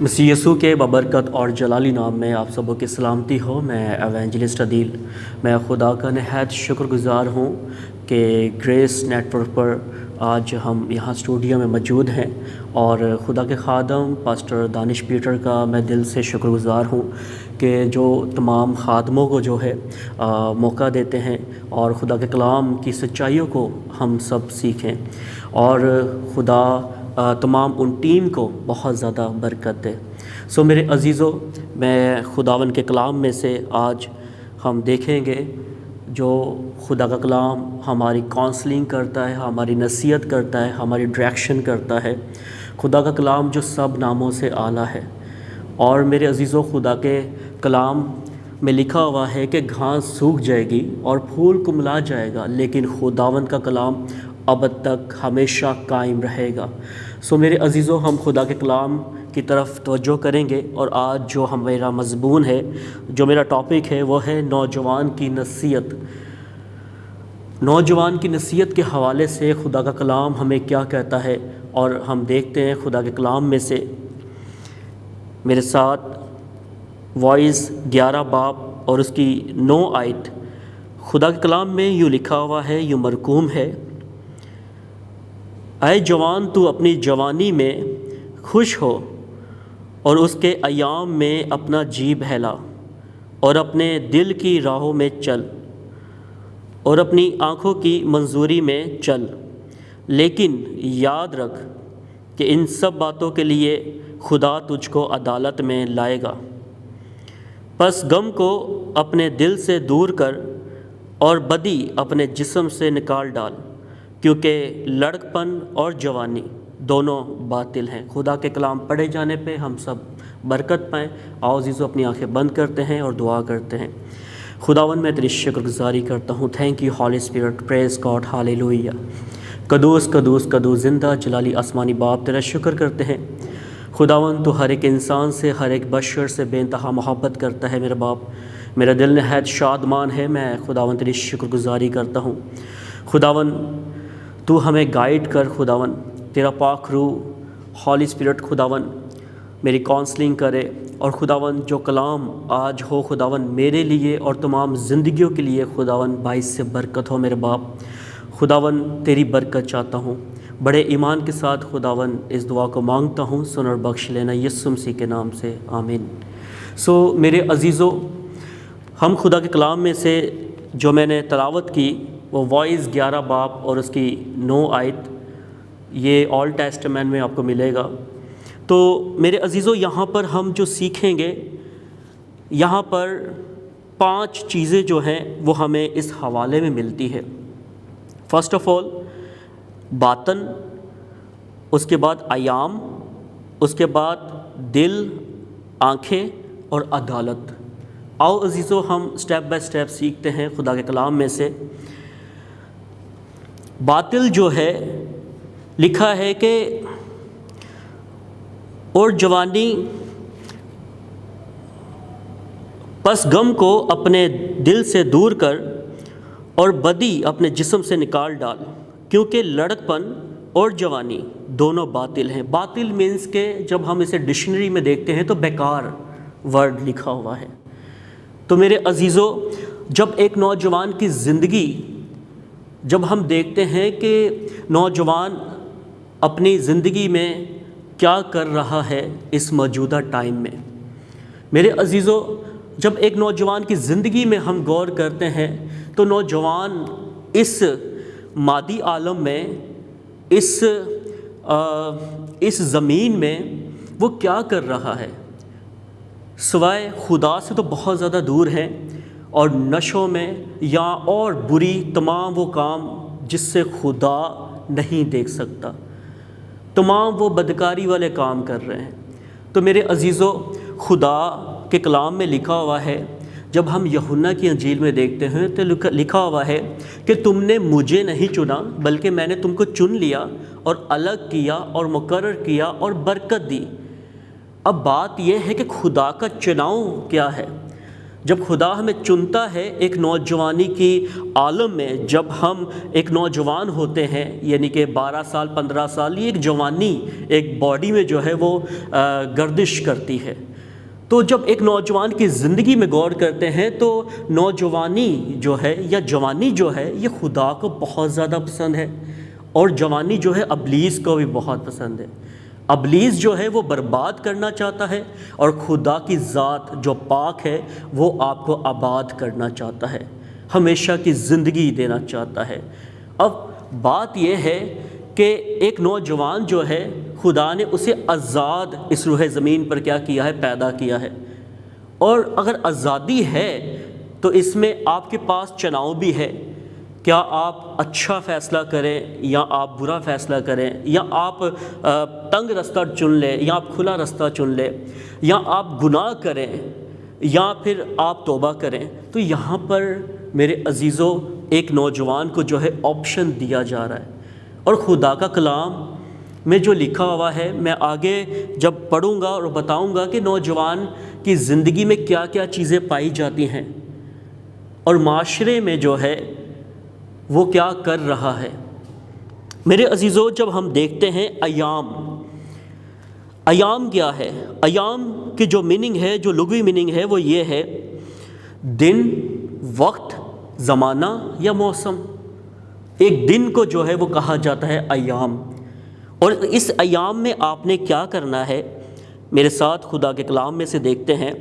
مسیح یسوع کے ببرکت اور جلالی نام میں آپ سبوں کی سلامتی ہو۔ میں ایونجلسٹ عدیل، میں خدا کا نہایت شکر گزار ہوں کہ گریس نیٹ ورک پر آج ہم یہاں اسٹوڈیو میں موجود ہیں، اور خدا کے خادم پاسٹر دانش پیٹر کا میں دل سے شکر گزار ہوں کہ جو تمام خادموں کو جو ہے موقع دیتے ہیں اور خدا کے کلام کی سچائیوں کو ہم سب سیکھیں، اور خدا تمام ان ٹیم کو بہت زیادہ برکت دے۔ میرے عزیزوں، میں خداوند کے کلام میں سے آج ہم دیکھیں گے جو خدا کا کلام ہماری کونسلنگ کرتا ہے، ہماری نصیحت کرتا ہے، ہماری ڈائریکشن کرتا ہے۔ خدا کا کلام جو سب ناموں سے اعلیٰ ہے، اور میرے عزیزوں، خدا کے کلام میں لکھا ہوا ہے کہ گھاس سوکھ جائے گی اور پھول کملا جائے گا، لیکن خداوند کا کلام ابد تک ہمیشہ قائم رہے گا۔ میرے عزیزوں، ہم خدا کے کلام کی طرف توجہ کریں گے، اور آج جو میرا مضمون ہے، جو میرا ٹاپک ہے، وہ ہے نوجوان کی نصیحت۔ نوجوان کی نصیحت کے حوالے سے خدا کا کلام ہمیں کیا کہتا ہے، اور ہم دیکھتے ہیں خدا کے کلام میں سے میرے ساتھ وائس 11 باب اور اس کی 9 آیت۔ خدا کے کلام میں یوں لکھا ہوا ہے، یوں مرقوم ہے: اے جوان، تو اپنی جوانی میں خوش ہو اور اس کے ایام میں اپنا جی بہلا، اور اپنے دل کی راہوں میں چل اور اپنی آنکھوں کی منظوری میں چل، لیکن یاد رکھ کہ ان سب باتوں کے لیے خدا تجھ کو عدالت میں لائے گا۔ پس غم کو اپنے دل سے دور کر اور بدی اپنے جسم سے نکال ڈال، کیونکہ لڑکپن اور جوانی دونوں باطل ہیں۔ خدا کے کلام پڑھے جانے پہ ہم سب برکت پائیں۔ آؤ عزیزو، اپنی آنکھیں بند کرتے ہیں اور دعا کرتے ہیں۔ خداوند، میں تیری شکر گزاری کرتا ہوں۔ Thank you Holy Spirit, praise God, hallelujah. قدوس قدوس قدوس، زندہ جلالی آسمانی باپ، تیرا شکر کرتے ہیں۔ خداوند، تو ہر ایک انسان سے، ہر ایک بشر سے بے انتہا محبت کرتا ہے۔ میرا باپ، میرا دل نہایت شادمان ہے۔ میں خداوند تیری شکر گزاری کرتا ہوں۔ خداوند، تو ہمیں گائیڈ کر۔ خداوند، تیرا پاک روح ہولی اسپرٹ خداوند میری کونسلنگ کرے، اور خداوند جو کلام آج ہو خداوند میرے لیے اور تمام زندگیوں کے لیے خداوند باعث سے برکت ہو۔ میرے باپ، خداوند تیری برکت چاہتا ہوں۔ بڑے ایمان کے ساتھ خداوند اس دعا کو مانگتا ہوں، سن اور بخش لینا یسوع مسیح کے نام سے، آمین۔ میرے عزیزوں، ہم خدا کے کلام میں سے جو میں نے تلاوت کی وہ وائس 11 باب اور اس کی 9 آیت، یہ اولڈ ٹیسٹمنٹ میں آپ کو ملے گا۔ تو میرے عزیزوں، یہاں پر ہم جو سیکھیں گے، یہاں پر 5 چیزیں جو ہیں وہ ہمیں اس حوالے میں ملتی ہے۔ فرسٹ آف آل باطن، اس کے بعد ایام، اس کے بعد دل، آنکھیں اور عدالت۔ آؤ عزیزو، ہم سٹیپ بائی سٹیپ سیکھتے ہیں خدا کے کلام میں سے۔ باطل جو ہے، لکھا ہے کہ اور جوانی، پس غم کو اپنے دل سے دور کر اور بدی اپنے جسم سے نکال ڈال، کیونکہ لڑکپن اور جوانی دونوں باطل ہیں۔ باطل مینس کہ جب ہم اسے ڈکشنری میں دیکھتے ہیں تو بیکار ورڈ لکھا ہوا ہے۔ تو میرے عزیزو، جب ایک نوجوان کی زندگی، جب ہم دیکھتے ہیں کہ نوجوان اپنی زندگی میں کیا کر رہا ہے اس موجودہ ٹائم میں، میرے عزیزو، جب ایک نوجوان کی زندگی میں ہم غور کرتے ہیں تو نوجوان اس مادی عالم میں، اس زمین میں وہ کیا کر رہا ہے، سوائے خدا سے تو بہت زیادہ دور ہے، اور نشوں میں یا اور بری تمام وہ کام جس سے خدا نہیں دیکھ سکتا، تمام وہ بدکاری والے کام کر رہے ہیں۔ تو میرے عزیزو، خدا کے کلام میں لکھا ہوا ہے، جب ہم یوحنا کی انجیل میں دیکھتے ہیں تو لکھا ہوا ہے کہ تم نے مجھے نہیں چنا، بلکہ میں نے تم کو چن لیا اور الگ کیا اور مقرر کیا اور برکت دی۔ اب بات یہ ہے کہ خدا کا چناؤ کیا ہے۔ جب خدا ہمیں چنتا ہے ایک نوجوانی کی عالم میں، جب ہم ایک نوجوان ہوتے ہیں، یعنی کہ 12 سال 15 سال، یہ ایک جوانی ایک باڈی میں جو ہے وہ گردش کرتی ہے، تو جب ایک نوجوان کی زندگی میں غور کرتے ہیں تو نوجوانی جو ہے یا جوانی جو ہے یہ خدا کو بہت زیادہ پسند ہے، اور جوانی جو ہے ابلیس کو بھی بہت پسند ہے۔ ابلیس جو ہے وہ برباد کرنا چاہتا ہے، اور خدا کی ذات جو پاک ہے وہ آپ کو آباد کرنا چاہتا ہے، ہمیشہ کی زندگی دینا چاہتا ہے۔ اب بات یہ ہے کہ ایک نوجوان جو ہے خدا نے اسے آزاد اس روح زمین پر کیا کیا ہے، پیدا کیا ہے، اور اگر آزادی ہے تو اس میں آپ کے پاس چناؤ بھی ہے، کیا آپ اچھا فیصلہ کریں یا آپ برا فیصلہ کریں، یا آپ تنگ رستہ چن لیں یا آپ کھلا رستہ چن لیں، یا آپ گناہ کریں یا پھر آپ توبہ کریں۔ تو یہاں پر میرے عزیزو ایک نوجوان کو جو ہے آپشن دیا جا رہا ہے، اور خدا کا کلام میں جو لکھا ہوا ہے میں آگے جب پڑھوں گا اور بتاؤں گا کہ نوجوان کی زندگی میں کیا کیا چیزیں پائی جاتی ہیں، اور معاشرے میں جو ہے وہ کیا کر رہا ہے۔ میرے عزیزو جب ہم دیکھتے ہیں ایام کیا ہے، ایام کی جو میننگ ہے، جو لغوی میننگ ہے وہ یہ ہے دن، وقت، زمانہ یا موسم۔ ایک دن کو جو ہے وہ کہا جاتا ہے ایام، اور اس ایام میں آپ نے کیا کرنا ہے، میرے ساتھ خدا کے کلام میں سے دیکھتے ہیں۔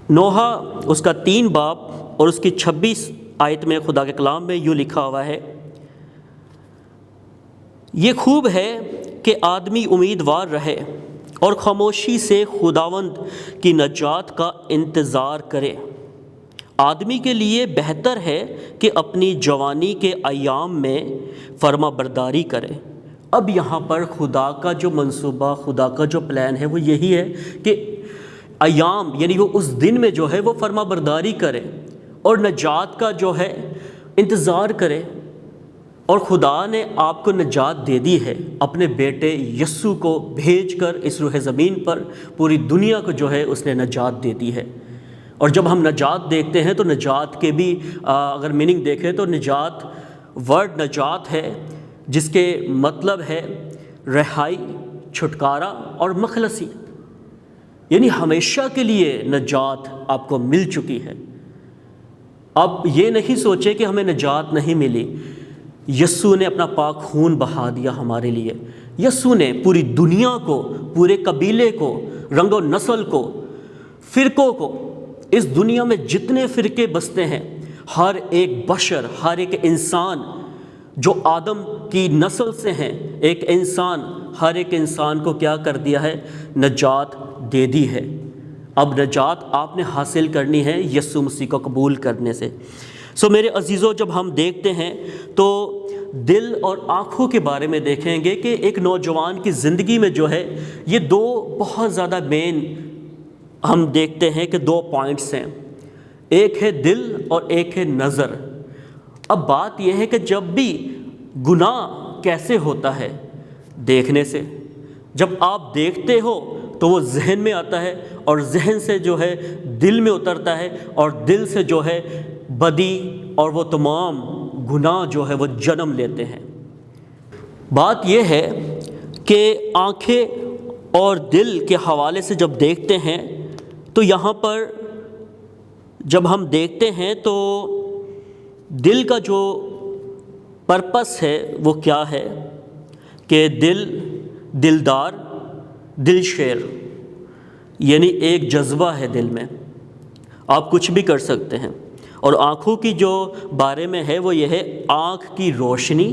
نوح اس کا 3 باب اور اس کی 26 آیت میں خدا کے کلام میں یوں لکھا ہوا ہے، یہ خوب ہے کہ آدمی امیدوار رہے اور خاموشی سے خداوند کی نجات کا انتظار کرے۔ آدمی کے لیے بہتر ہے کہ اپنی جوانی کے ایام میں فرما برداری کرے۔ اب یہاں پر خدا کا جو منصوبہ، خدا کا جو پلان ہے وہ یہی ہے کہ ایام یعنی وہ اس دن میں جو ہے وہ فرما برداری کرے اور نجات کا جو ہے انتظار کرے، اور خدا نے آپ کو نجات دے دی ہے اپنے بیٹے یسوع کو بھیج کر اس روح زمین پر، پوری دنیا کو جو ہے اس نے نجات دے دی ہے۔ اور جب ہم نجات دیکھتے ہیں تو نجات کے بھی اگر میننگ دیکھیں تو نجات، ورڈ نجات ہے جس کے مطلب ہے رہائی، چھٹکارا اور مخلصی، یعنی ہمیشہ کے لیے نجات آپ کو مل چکی ہے۔ اب یہ نہیں سوچے کہ ہمیں نجات نہیں ملی، یسوع نے اپنا پاک خون بہا دیا ہمارے لیے۔ یسوع نے پوری دنیا کو، پورے قبیلے کو، رنگ و نسل کو، فرقوں کو، اس دنیا میں جتنے فرقے بستے ہیں، ہر ایک بشر، ہر ایک انسان جو آدم کی نسل سے ہیں، ایک انسان، ہر ایک انسان کو کیا کر دیا ہے، نجات دے دی ہے۔ اب نجات آپ نے حاصل کرنی ہے یسوع مسیح کو قبول کرنے سے۔ میرے عزیزو جب ہم دیکھتے ہیں تو دل اور آنکھوں کے بارے میں دیکھیں گے کہ ایک نوجوان کی زندگی میں جو ہے یہ 2 بہت زیادہ مین ہم دیکھتے ہیں کہ 2 پوائنٹس ہیں، ایک ہے دل اور ایک ہے نظر۔ اب بات یہ ہے کہ جب بھی گناہ کیسے ہوتا ہے، دیکھنے سے۔ جب آپ دیکھتے ہو تو وہ ذہن میں آتا ہے، اور ذہن سے جو ہے دل میں اترتا ہے، اور دل سے جو ہے بدی اور وہ تمام گناہ جو ہے وہ جنم لیتے ہیں۔ بات یہ ہے کہ آنکھیں اور دل کے حوالے سے جب دیکھتے ہیں تو یہاں پر جب ہم دیکھتے ہیں تو دل کا جو پرپس ہے وہ کیا ہے کہ دلدار، دل شیر، یعنی ایک جذبہ ہے دل میں، آپ کچھ بھی کر سکتے ہیں۔ اور آنکھوں کی جو بارے میں ہے وہ یہ ہے آنکھ کی روشنی،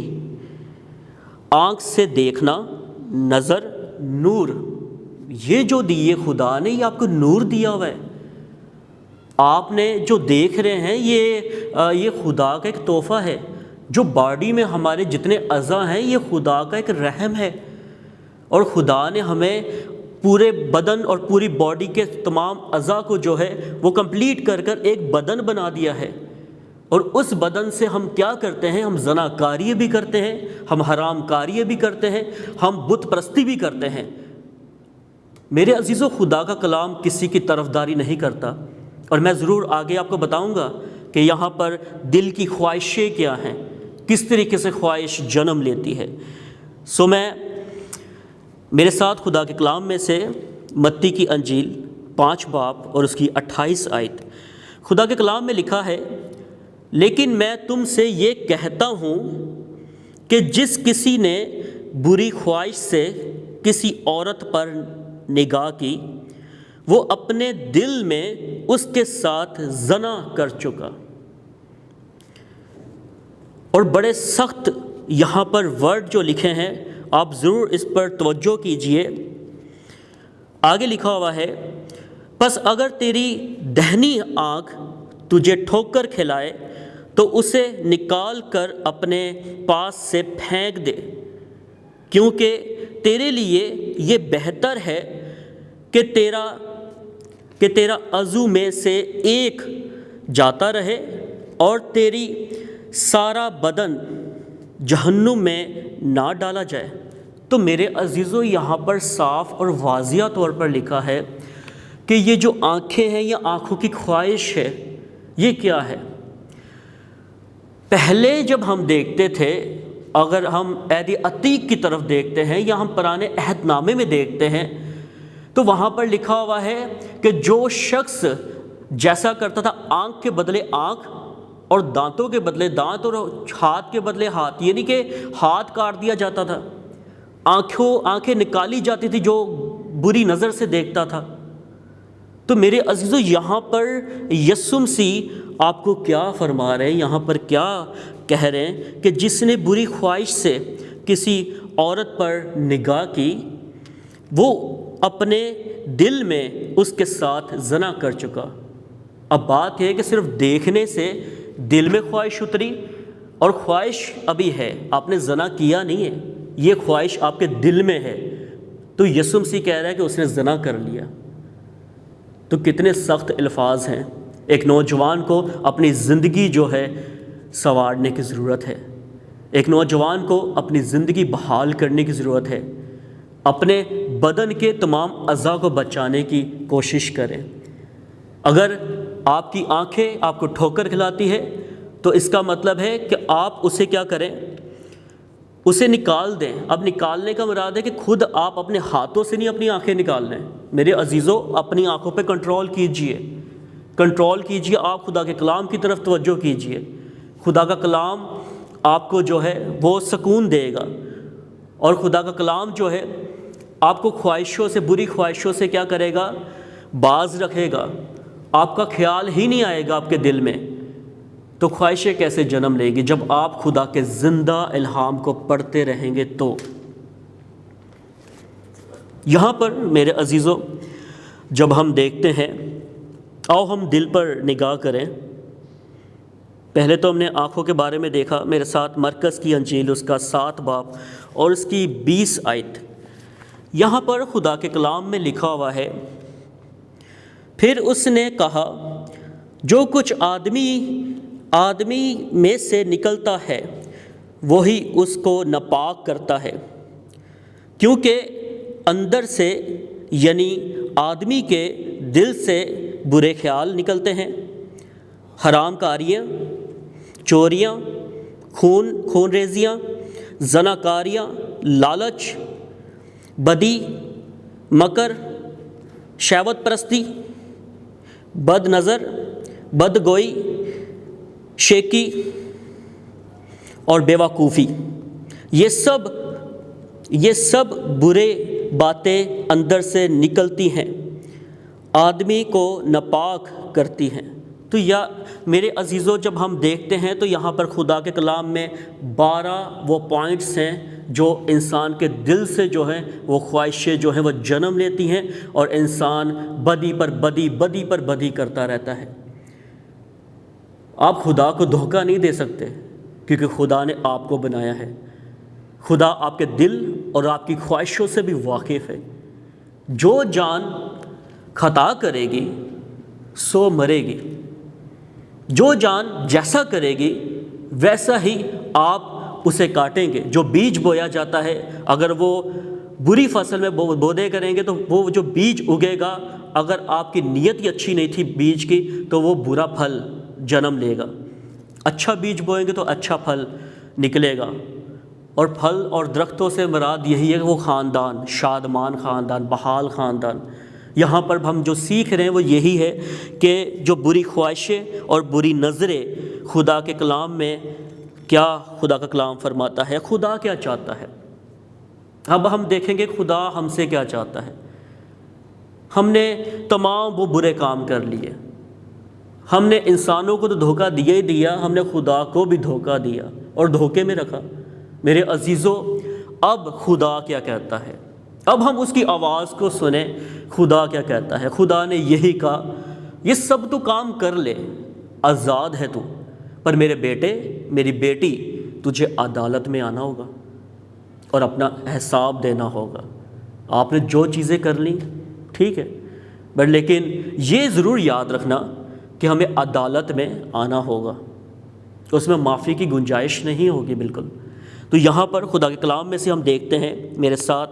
آنکھ سے دیکھنا، نظر، نور، یہ جو دیے خدا نے یہ آپ کو نور دیا ہوا ہے۔ آپ نے جو دیکھ رہے ہیں یہ خدا کا ایک تحفہ ہے۔ جو باڈی میں ہمارے جتنے اعضاء ہیں یہ خدا کا ایک رحم ہے، اور خدا نے ہمیں پورے بدن اور پوری باڈی کے تمام اعضاء کو جو ہے وہ کمپلیٹ کر ایک بدن بنا دیا ہے، اور اس بدن سے ہم کیا کرتے ہیں، ہم زناکاری بھی کرتے ہیں، ہم حرام کاری بھی کرتے ہیں، ہم بت پرستی بھی کرتے ہیں۔ میرے عزیزو، خدا کا کلام کسی کی طرفداری نہیں کرتا، اور میں ضرور آگے آپ کو بتاؤں گا کہ یہاں پر دل کی خواہشیں کیا ہیں، کس طریقے سے خواہش جنم لیتی ہے۔ میں میرے ساتھ خدا کے کلام میں سے متی کی انجیل 5 باب اور اس کی 28 آیت، خدا کے کلام میں لکھا ہے، لیکن میں تم سے یہ کہتا ہوں کہ جس کسی نے بری خواہش سے کسی عورت پر نگاہ کی، وہ اپنے دل میں اس کے ساتھ زنا کر چکا۔ اور بڑے سخت یہاں پر ورڈ جو لکھے ہیں، آپ ضرور اس پر توجہ کیجئے۔ آگے لکھا ہوا ہے، پس اگر تیری دہنی آنکھ تجھے ٹھوکر کھلائے تو اسے نکال کر اپنے پاس سے پھینک دے، کیونکہ تیرے لیے یہ بہتر ہے کہ تیرا عضو میں سے ایک جاتا رہے اور تیری سارا بدن جہنم میں نہ ڈالا جائے۔ تو میرے عزیزو، یہاں پر صاف اور واضح طور پر لکھا ہے کہ یہ جو آنکھیں ہیں، یہ آنکھوں کی خواہش ہے، یہ کیا ہے؟ پہلے جب ہم دیکھتے تھے، اگر ہم عہد عتیق کی طرف دیکھتے ہیں یا ہم پرانے عہد نامے میں دیکھتے ہیں، تو وہاں پر لکھا ہوا ہے کہ جو شخص جیسا کرتا تھا، آنکھ کے بدلے آنکھ اور دانتوں کے بدلے دانت اور ہاتھ کے بدلے ہاتھ، یعنی کہ ہاتھ کاٹ دیا جاتا تھا، آنکھیں نکالی جاتی تھی جو بری نظر سے دیکھتا تھا۔ تو میرے عزیزو، یہاں پر یسوع مسیح آپ کو کیا فرما رہے ہیں، یہاں پر کیا کہہ رہے ہیں کہ جس نے بری خواہش سے کسی عورت پر نگاہ کی، وہ اپنے دل میں اس کے ساتھ زنا کر چکا۔ اب بات ہے کہ صرف دیکھنے سے دل میں خواہش اتری، اور خواہش ابھی ہے، آپ نے زنا کیا نہیں ہے، یہ خواہش آپ کے دل میں ہے، تو یسوع مسیح کہہ رہا ہے کہ اس نے زنا کر لیا۔ تو کتنے سخت الفاظ ہیں۔ ایک نوجوان کو اپنی زندگی جو ہے سنوارنے کی ضرورت ہے، ایک نوجوان کو اپنی زندگی بحال کرنے کی ضرورت ہے، اپنے بدن کے تمام اعضاء کو بچانے کی کوشش کریں۔ اگر آپ کی آنکھیں آپ کو ٹھوکر کھلاتی ہے تو اس کا مطلب ہے کہ آپ اسے کیا کریں، اسے نکال دیں۔ اب نکالنے کا مراد ہے کہ خود آپ اپنے ہاتھوں سے نہیں اپنی آنکھیں نکال لیں۔ میرے عزیزو، اپنی آنکھوں پہ کنٹرول کیجئے، آپ خدا کے کلام کی طرف توجہ کیجئے۔ خدا کا کلام آپ کو جو ہے وہ سکون دے گا، اور خدا کا کلام جو ہے آپ کو خواہشوں سے، بری خواہشوں سے کیا کرے گا، باز رکھے گا۔ آپ کا خیال ہی نہیں آئے گا آپ کے دل میں، تو خواہشیں کیسے جنم لے گی جب آپ خدا کے زندہ الہام کو پڑھتے رہیں گے؟ تو یہاں پر میرے عزیزو، جب ہم دیکھتے ہیں، آؤ ہم دل پر نگاہ کریں۔ پہلے تو ہم نے آنکھوں کے بارے میں دیکھا۔ میرے ساتھ مرکز کی انجیل اس کا 7 باب اور اس کی 20 آیت، یہاں پر خدا کے کلام میں لکھا ہوا ہے، پھر اس نے کہا، جو کچھ آدمی میں سے نکلتا ہے وہی اس کو ناپاک کرتا ہے، کیونکہ اندر سے یعنی آدمی کے دل سے برے خیال نکلتے ہیں، حرام کاریاں، چوریاں، خون ریزیاں، زناکاریاں، لالچ، بدی، مکر، شہوت پرستی، بد نظر، بد گوئی، شیکی اور بیوقوفی۔ یہ سب برے باتیں اندر سے نکلتی ہیں، آدمی کو ناپاک کرتی ہیں۔ تو میرے عزیزو، جب ہم دیکھتے ہیں تو یہاں پر خدا کے کلام میں 12 وہ پوائنٹس ہیں جو انسان کے دل سے جو ہیں وہ خواہشیں جو ہیں وہ جنم لیتی ہیں، اور انسان بدی پر بدی کرتا رہتا ہے۔ آپ خدا کو دھوکہ نہیں دے سکتے، کیونکہ خدا نے آپ کو بنایا ہے۔ خدا آپ کے دل اور آپ کی خواہشوں سے بھی واقف ہے۔ جو جان خطا کرے گی سو مرے گی، جو جان جیسا کرے گی ویسا ہی آپ اسے کاٹیں گے۔ جو بیج بویا جاتا ہے، اگر وہ بری فصل میں بودے کریں گے تو وہ جو بیج اگے گا، اگر آپ کی نیت ہی اچھی نہیں تھی بیج کی تو وہ برا پھل جنم لے گا۔ اچھا بیج بوئیں گے تو اچھا پھل نکلے گا۔ اور پھل اور درختوں سے مراد یہی ہے کہ وہ خاندان، شادمان خاندان، بحال خاندان۔ یہاں پر ہم جو سیکھ رہے ہیں وہ یہی ہے کہ جو بری خواہشیں اور بری نظریں، خدا کے کلام میں کیا خدا کا کلام فرماتا ہے، خدا کیا چاہتا ہے۔ اب ہم دیکھیں گے خدا ہم سے کیا چاہتا ہے۔ ہم نے تمام وہ برے کام کر لیے، ہم نے انسانوں کو تو دھوکہ دیا ہی دیا، ہم نے خدا کو بھی دھوکہ دیا اور دھوکے میں رکھا۔ میرے عزیزو، اب خدا کیا کہتا ہے؟ اب ہم اس کی آواز کو سنیں۔ خدا کیا کہتا ہے؟ خدا نے یہی کہا، یہ سب تو کام کر لے، آزاد ہے تو، پر میرے بیٹے، میری بیٹی، تجھے عدالت میں آنا ہوگا اور اپنا حساب دینا ہوگا۔ آپ نے جو چیزیں کر لیں ٹھیک ہے، بٹ لیکن یہ ضرور یاد رکھنا کہ ہمیں عدالت میں آنا ہوگا، اس میں معافی کی گنجائش نہیں ہوگی بالکل۔ تو یہاں پر خدا کے کلام میں سے ہم دیکھتے ہیں، میرے ساتھ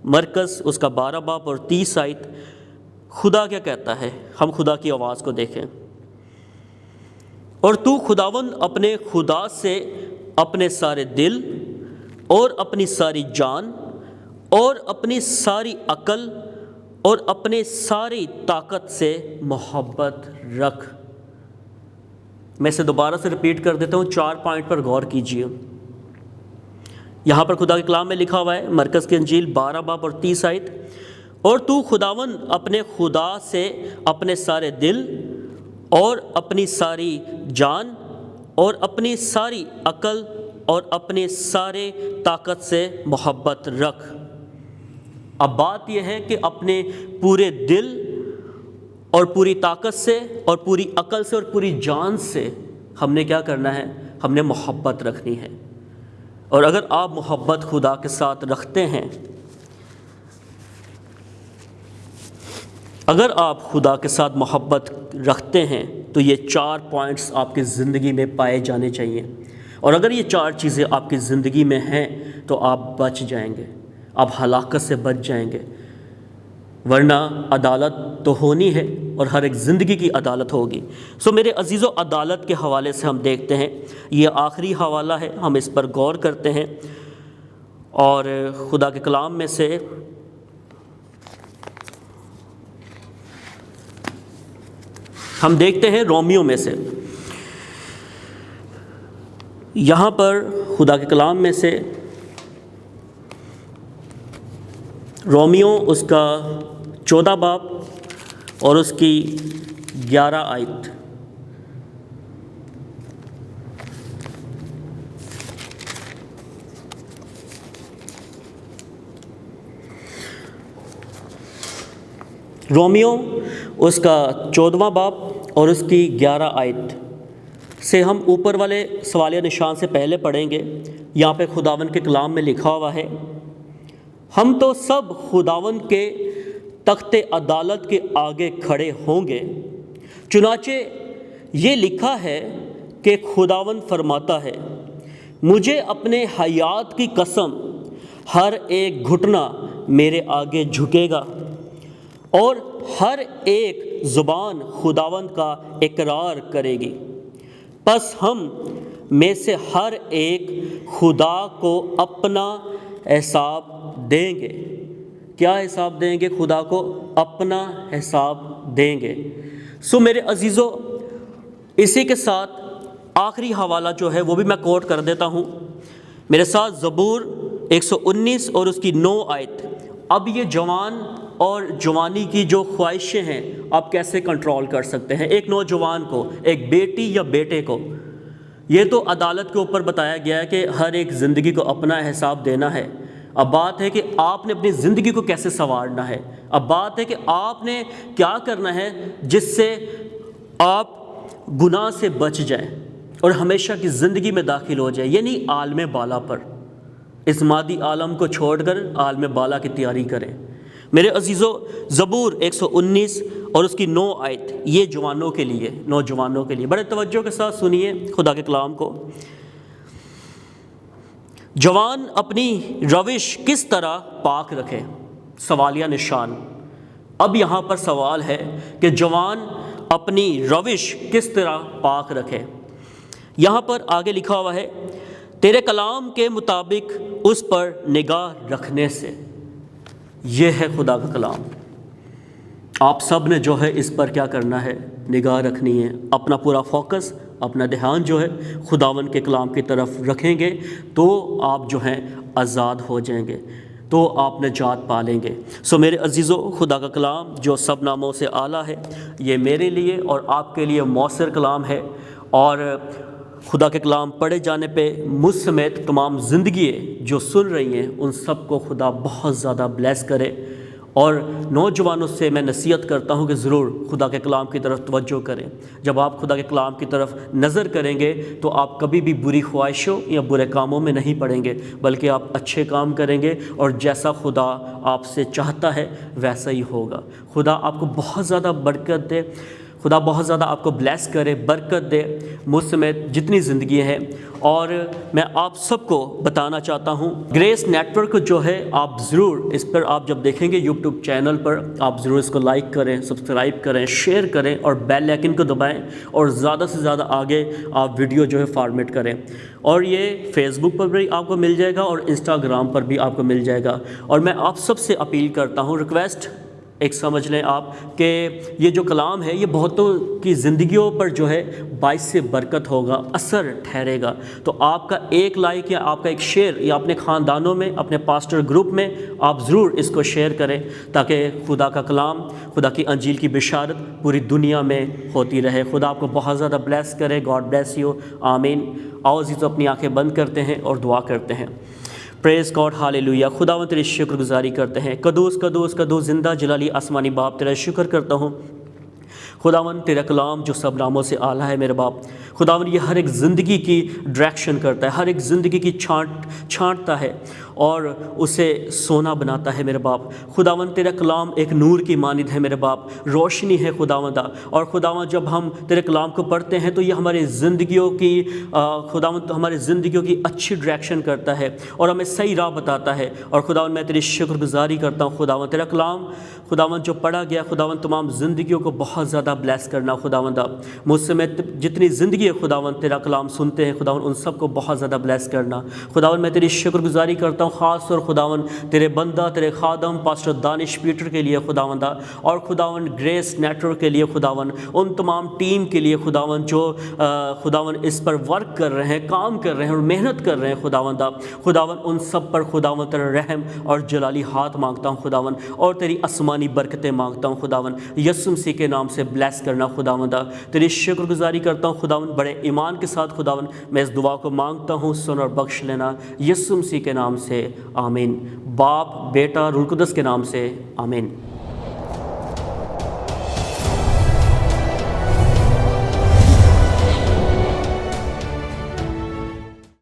مرکز اس کا 12 باب اور 30 آیت، خدا کیا کہتا ہے؟ ہم خدا کی آواز کو دیکھیں۔ اور تو خداوند اپنے خدا سے اپنے سارے دل اور اپنی ساری جان اور اپنی ساری عقل اور اپنے ساری طاقت سے محبت رکھ۔ میں اسے دوبارہ سے ریپیٹ کر دیتا ہوں، 4 پوائنٹ پر غور کیجیے۔ یہاں پر خدا کے کلام میں لکھا ہوا ہے، مرکز کی انجیل 12 باب اور 30 آیت، اور تو خداوند اپنے خدا سے اپنے سارے دل اور اپنی ساری جان اور اپنی ساری عقل اور اپنے سارے طاقت سے محبت رکھ۔ اب بات یہ ہے کہ اپنے پورے دل اور پوری طاقت سے اور پوری عقل سے اور پوری جان سے ہم نے کیا کرنا ہے؟ ہم نے محبت رکھنی ہے۔ اور اگر آپ محبت خدا کے ساتھ رکھتے ہیں، اگر آپ خدا کے ساتھ محبت رکھتے ہیں تو یہ 4 پوائنٹس آپ کی زندگی میں پائے جانے چاہیے۔ اور اگر یہ 4 چیزیں آپ کی زندگی میں ہیں تو آپ بچ جائیں گے، آپ ہلاکت سے بچ جائیں گے، ورنہ عدالت تو ہونی ہے اور ہر ایک زندگی کی عدالت ہوگی۔ سو میرے عزیزو، عدالت کے حوالے سے ہم دیکھتے ہیں، یہ آخری حوالہ ہے، ہم اس پر غور کرتے ہیں۔ اور خدا کے کلام میں سے ہم دیکھتے ہیں رومیو میں سے، یہاں پر خدا کے کلام میں سے رومیو اس کا 14 باب اور اس کی 11 آیت۔ رومیو اس کا 14واں باب اور اس کی 11 آیت سے ہم اوپر والے سوالیہ نشان سے پہلے پڑھیں گے۔ یہاں پہ خداوند کے کلام میں لکھا ہوا ہے، ہم تو سب خداوند کے تخت عدالت کے آگے کھڑے ہوں گے، چنانچہ یہ لکھا ہے کہ خداوند فرماتا ہے، مجھے اپنے حیات کی قسم، ہر ایک گھٹنا میرے آگے جھکے گا اور ہر ایک زبان خداوند کا اقرار کرے گی، پس ہم میں سے ہر ایک خدا کو اپنا حساب دیں گے۔ کیا حساب دیں گے؟ خدا کو اپنا حساب دیں گے۔ سو میرے عزیزو، اسی کے ساتھ آخری حوالہ جو ہے وہ بھی میں کوٹ کر دیتا ہوں، میرے ساتھ زبور 119 اور اس کی 9 آیت۔ اب یہ جوان اور جوانی کی جو خواہشیں ہیں آپ کیسے کنٹرول کر سکتے ہیں؟ ایک نوجوان کو، ایک بیٹی یا بیٹے کو، یہ تو عدالت کے اوپر بتایا گیا ہے کہ ہر ایک زندگی کو اپنا حساب دینا ہے۔ اب بات ہے کہ آپ نے اپنی زندگی کو کیسے سنوارنا ہے، اب بات ہے کہ آپ نے کیا کرنا ہے جس سے آپ گناہ سے بچ جائیں اور ہمیشہ کی زندگی میں داخل ہو جائیں، یعنی عالم بالا پر، اس مادی عالم کو چھوڑ کر عالم بالا کی تیاری کریں۔ میرے عزیزو، زبور 119 اور اس کی 9 آیت، یہ جوانوں کے لیے، نوجوانوں کے لیے، بڑے توجہ کے ساتھ سنیے خدا کے کلام کو۔ جوان اپنی روش کس طرح پاک رکھے، سوالیہ نشان۔ اب یہاں پر سوال ہے کہ جوان اپنی روش کس طرح پاک رکھے۔ یہاں پر آگے لکھا ہوا ہے تیرے کلام کے مطابق اس پر نگاہ رکھنے سے۔ یہ ہے خدا کا کلام۔ آپ سب نے جو ہے اس پر کیا کرنا ہے، نگاہ رکھنی ہے۔ اپنا پورا فوکس، اپنا دھیان جو ہے خداوند کے کلام کی طرف رکھیں گے تو آپ جو ہیں آزاد ہو جائیں گے، تو آپ نجات پا لیں گے۔ سو میرے عزیزو، خدا کا کلام جو سب ناموں سے اعلیٰ ہے، یہ میرے لیے اور آپ کے لیے مؤثر کلام ہے، اور خدا کے کلام پڑھے جانے پہ مجھ سمیت تمام زندگی جو سن رہی ہیں ان سب کو خدا بہت زیادہ بلیس کرے۔ اور نوجوانوں سے میں نصیحت کرتا ہوں کہ ضرور خدا کے کلام کی طرف توجہ کریں۔ جب آپ خدا کے کلام کی طرف نظر کریں گے تو آپ کبھی بھی بری خواہشوں یا برے کاموں میں نہیں پڑیں گے، بلکہ آپ اچھے کام کریں گے، اور جیسا خدا آپ سے چاہتا ہے ویسا ہی ہوگا۔ خدا آپ کو بہت زیادہ برکت دے، خدا بہت زیادہ آپ کو بلیس کرے، برکت دے، مجھ سمیت جتنی زندگی ہیں۔ اور میں آپ سب کو بتانا چاہتا ہوں گریس نیٹ ورک جو ہے، آپ ضرور اس پر آپ جب دیکھیں گے یوٹیوب چینل پر، آپ ضرور اس کو لائک کریں، سبسکرائب کریں، شیئر کریں، اور بیل آئیکن کو دبائیں، اور زیادہ سے زیادہ آگے آپ ویڈیو جو ہے فارمیٹ کریں۔ اور یہ فیس بک پر بھی آپ کو مل جائے گا اور انسٹاگرام پر بھی آپ کو مل جائے گا۔ اور میں آپ سب سے اپیل کرتا ہوں، ریکویسٹ ایک سمجھ لیں آپ کہ یہ جو کلام ہے یہ بہتوں کی زندگیوں پر جو ہے باعث سے برکت ہوگا، اثر ٹھہرے گا۔ تو آپ کا ایک لائک یا آپ کا ایک شیئر، یا اپنے خاندانوں میں، اپنے پاسٹر گروپ میں آپ ضرور اس کو شیئر کریں، تاکہ خدا کا کلام، خدا کی انجیل کی بشارت پوری دنیا میں ہوتی رہے۔ خدا آپ کو بہت زیادہ بلیس کرے۔ گاڈ بلیس یو، آمین۔ آؤ عزیزو اپنی آنکھیں بند کرتے ہیں اور دعا کرتے ہیں۔ پریز گاڈ، ہالےلویا۔ خداوند تیری شکر گزاری کرتے ہیں۔ قدوس قدوس قدوس زندہ جلالی آسمانی باپ، تیرا شکر کرتا ہوں خداوند، تیرا کلام جو سب ناموں سے اعلیٰ ہے میرے باپ۔ خداوند یہ ہر ایک زندگی کی ڈائریکشن کرتا ہے، ہر ایک زندگی کی چھانٹتا ہے اور اسے سونا بناتا ہے میرے باپ۔ خداوند تیرا کلام ایک نور کی مانند ہے میرے باپ، روشنی ہے خداوند۔ اور خداوند جب ہم تیرے کلام کو پڑھتے ہیں تو یہ ہماری زندگیوں کی خداوند ہماری زندگیوں کی اچھی ڈائریکشن کرتا ہے اور ہمیں صحیح راہ بتاتا ہے۔ اور خداوند میں تیری شکر گزاری کرتا ہوں خداوند، تیرا کلام خداوند جو پڑھا گیا خداوند تمام زندگیوں کو بہت زیادہ بلیس کرنا خداوند۔ مجھ سے میں جتنی زندگی ہے خداوند تیرا کلام سنتے ہیں خداوند، ان سب کو بہت زیادہ بلیس کرنا خداوند۔ میں تیری شکر گزاری کرتا ہوں خاص طور خداوند تیرے بندہ، تیرے خادم پاسٹر دانش پیٹر کے لیے خداوند، اور خداوند گریس نیٹ ورک کے لیے خداوند، ان تمام ٹیم کے لیے خداوند جو خداوند اس پر ورک کر رہے ہیں، کام کر رہے ہیں اور محنت کر رہے ہیں خداوند۔ خداوند ان سب پر خداوند تیرا رحم اور جلالی ہاتھ مانگتا ہوں خداوند، اور تیری آسمانی برکتیں مانگتا ہوں خداوند۔ یسوع مسیح کے نام سے بلیس کرنا خداوند۔ تیری شکر گزاری کرتا ہوں خداوند، بڑے ایمان کے ساتھ خداوند میں اس دعا کو مانگتا ہوں، سن اور بخش لینا یسوع مسیح کے نام سے، آمین۔ باپ، بیٹا، روح القدس کے نام سے، آمین۔